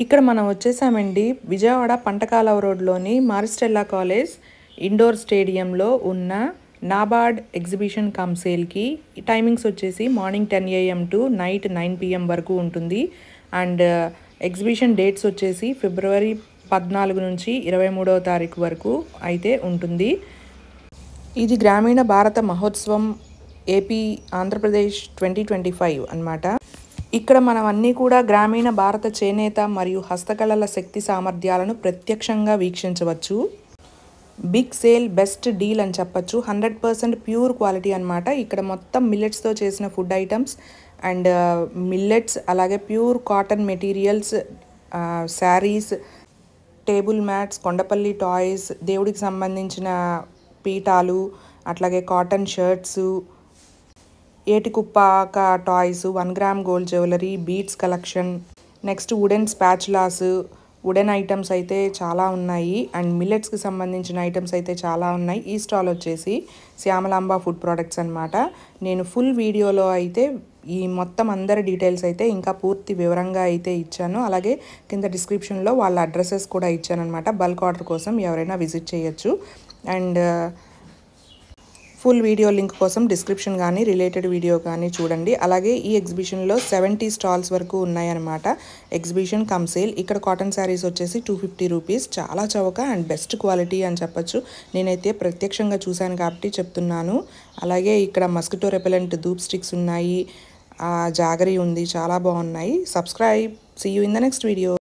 ఇక్కడ మనం వచ్చేసామండి విజయవాడ పంటకాలవ రోడ్లోని మారిస్టెల్లా కాలేజ్ ఇండోర్ స్టేడియంలో ఉన్న నాబార్డ్ ఎగ్జిబిషన్ కమ్ సేల్కి టైమింగ్స్ వచ్చేసి morning 10 AM to night 9 PM వరకు ఉంటుంది. అండ్ ఎగ్జిబిషన్ డేట్స్ వచ్చేసి ఫిబ్రవరి 14 నుంచి 23వ తారీఖు వరకు అయితే ఉంటుంది. ఇది గ్రామీణ భారత మహోత్సవం ఏపీ ఆంధ్రప్రదేశ్ 2025 అన్నమాట. ఇక్కడ మనం అన్నీ కూడా గ్రామీణ భారత చేనేత మరియు హస్తకళల శక్తి సామర్థ్యాలను ప్రత్యక్షంగా వీక్షించవచ్చు. బిగ్ సేల్ బెస్ట్ డీల్ అని చెప్పచ్చు. 100% ప్యూర్ క్వాలిటీ అన్నమాట. ఇక్కడ మొత్తం మిల్లెట్స్తో చేసిన ఫుడ్ ఐటమ్స్ అండ్ మిల్లెట్స్, అలాగే pure cotton materials, saris, table mats, Kondapalli toys, దేవుడికి సంబంధించిన పీఠాలు, అట్లాగే cotton shirts, Etikoppaka toys, 1 gram gold jewellery, beads collection, next wooden spatulas, wooden items అయితే చాలా ఉన్నాయి. అండ్ మిల్లెట్స్కి సంబంధించిన ఐటమ్స్ అయితే చాలా ఉన్నాయి. ఈ స్టాల్ వచ్చేసి శ్యామలాంబ ఫుడ్ ప్రోడక్ట్స్ అనమాట. నేను ఫుల్ వీడియోలో అయితే ఈ మొత్తం అందరి డీటెయిల్స్ అయితే ఇంకా పూర్తి వివరంగా అయితే ఇచ్చాను. అలాగే కింద డిస్క్రిప్షన్లో వాళ్ళ అడ్రసెస్ కూడా ఇచ్చాను అనమాట. బల్క్ ఆర్డర్ కోసం ఎవరైనా విజిట్ చేయొచ్చు. అండ్ ఫుల్ వీడియో లింక్ కోసం డిస్క్రిప్షన్ కానీ రిలేటెడ్ వీడియో కానీ చూడండి. అలాగే ఈ ఎగ్జిబిషన్లో 70 స్టాల్స్ వరకు ఉన్నాయన్నమాట. Exhibition come sale. ఇక్కడ కాటన్ శారీస్ వచ్చేసి 250 రూపీస్. చాలా చౌక అండ్ బెస్ట్ క్వాలిటీ అని చెప్పచ్చు. నేనైతే ప్రత్యక్షంగా చూశాను కాబట్టి చెప్తున్నాను. అలాగే ఇక్కడ మస్కిటో రెపెలెంట్ ధూప్ స్టిక్స్ ఉన్నాయి, జాగరీ ఉంది, చాలా బాగున్నాయి. Subscribe. See you in the next video.